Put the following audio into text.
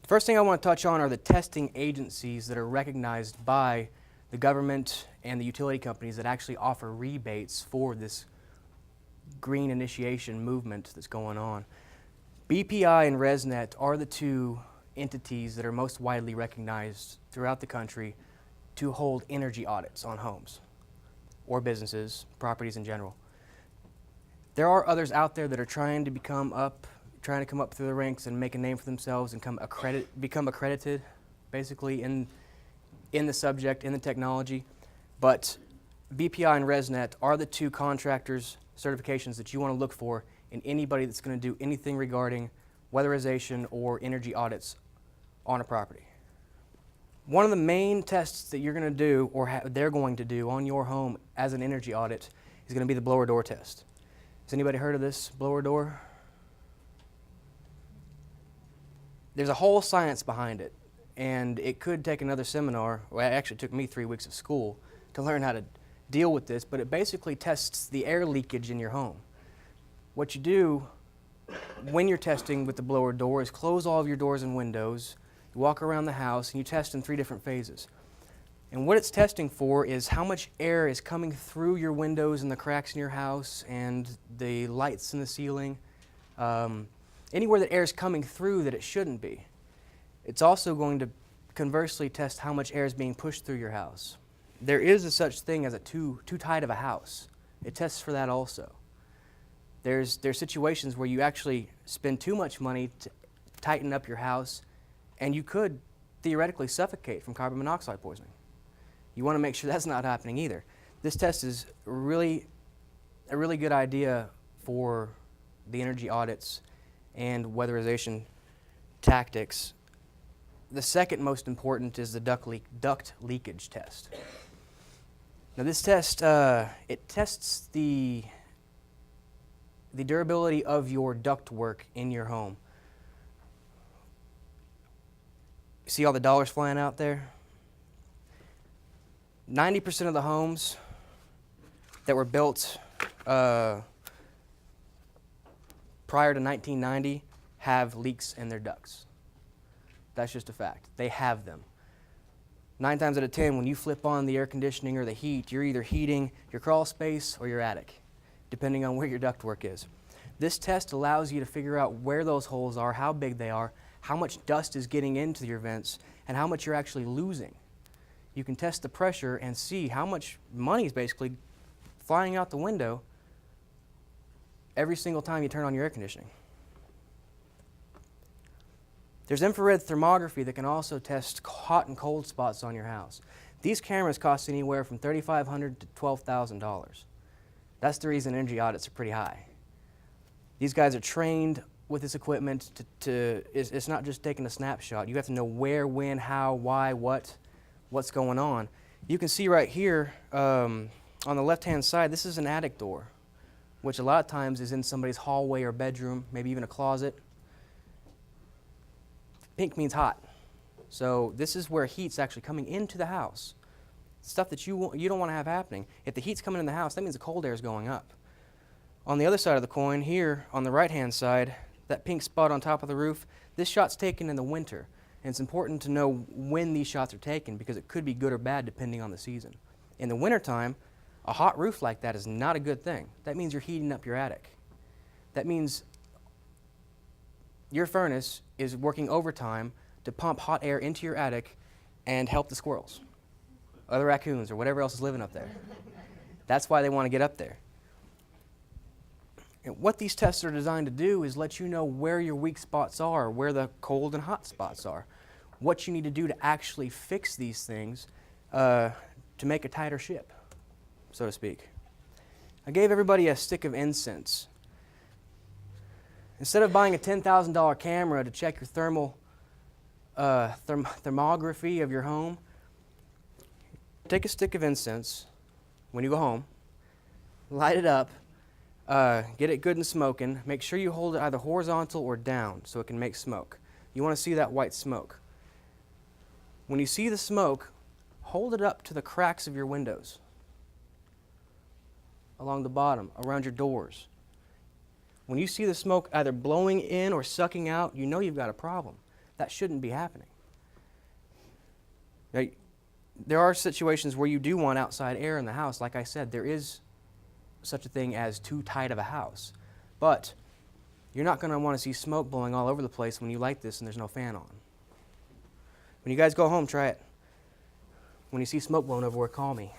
First thing I want to touch on are the testing agencies that are recognized by the government and the utility companies that actually offer rebates for this green initiation movement that's going on. BPI and ResNet are the two entities that are most widely recognized throughout the country to hold energy audits on homes or businesses, properties in general. There are others out there that are trying to come up through the ranks and make a name for themselves and become accredited, basically in the subject, in the technology. But BPI and ResNet are the two contractors certifications that you want to look for in anybody that's going to do anything regarding weatherization or energy audits on a property. One of the main tests that you're going to do, or they're going to do on your home as an energy audit, is going to be the blower door test. Has anybody heard of this blower door? There's a whole science behind it, and it could take another seminar. Well, it actually took me 3 weeks of school to learn how to deal with this, but it basically tests the air leakage in your home. What you do when you're testing with the blower door is close all of your doors and windows, you walk around the house, and you test in 3 different phases. And what it's testing for is how much air is coming through your windows and the cracks in your house and the lights in the ceiling, anywhere that air is coming through that it shouldn't be. It's also going to conversely test how much air is being pushed through your house. There is a such thing as a too tight of a house. It tests for that also. There's situations where you actually spend too much money to tighten up your house, and you could theoretically suffocate from carbon monoxide poisoning. You want to make sure that's not happening either. This test is a really good idea for the energy audits and weatherization tactics. The second most important is the duct leakage test. Now this test, it tests the durability of your ductwork in your home. You see all the dollars flying out there? 90% of the homes that were built prior to 1990 have leaks in their ducts. That's just a fact. They have them. 9 times out of 10, when you flip on the air conditioning or the heat, you're either heating your crawl space or your attic, depending on where your ductwork is. This test allows you to figure out where those holes are, how big they are, how much dust is getting into your vents, and how much you're actually losing. You can test the pressure and see how much money is basically flying out the window every single time you turn on your air conditioning. There's infrared thermography that can also test hot and cold spots on your house. These cameras cost anywhere from $3,500 to $12,000. That's the reason energy audits are pretty high. These guys are trained with this equipment it's not just taking a snapshot. You have to know where, when, how, why, what's going on. You can see right here on the left-hand side, this is an attic door, which a lot of times is in somebody's hallway or bedroom, maybe even a closet. Pink means hot. So this is where heat's actually coming into the house. Stuff that you don't want to have happening. If the heat's coming in the house, that means the cold air is going up. On the other side of the coin, here on the right-hand side, that pink spot on top of the roof, this shot's taken in the winter. And it's important to know when these shots are taken because it could be good or bad depending on the season. In the wintertime, a hot roof like that is not a good thing. That means you're heating up your attic. That means your furnace is working overtime to pump hot air into your attic and help the squirrels, other raccoons, or whatever else is living up there. That's why they want to get up there. And what these tests are designed to do is let you know where your weak spots are, where the cold and hot spots are, what you need to do to actually fix these things to make a tighter ship, so to speak. I gave everybody a stick of incense. Instead of buying a $10,000 camera to check your thermography of your home, take a stick of incense when you go home, light it up, get it good and smoking. Make sure you hold it either horizontal or down so it can make smoke. You want to see that white smoke. When you see the smoke, hold it up to the cracks of your windows, along the bottom, around your doors. When you see the smoke either blowing in or sucking out, you know you've got a problem. That shouldn't be happening. Now, there are situations where you do want outside air in the house. Like I said, there is such a thing as too tight of a house. But you're not going to want to see smoke blowing all over the place when you light this and there's no fan on. When you guys go home, try it. When you see smoke blowing everywhere, call me.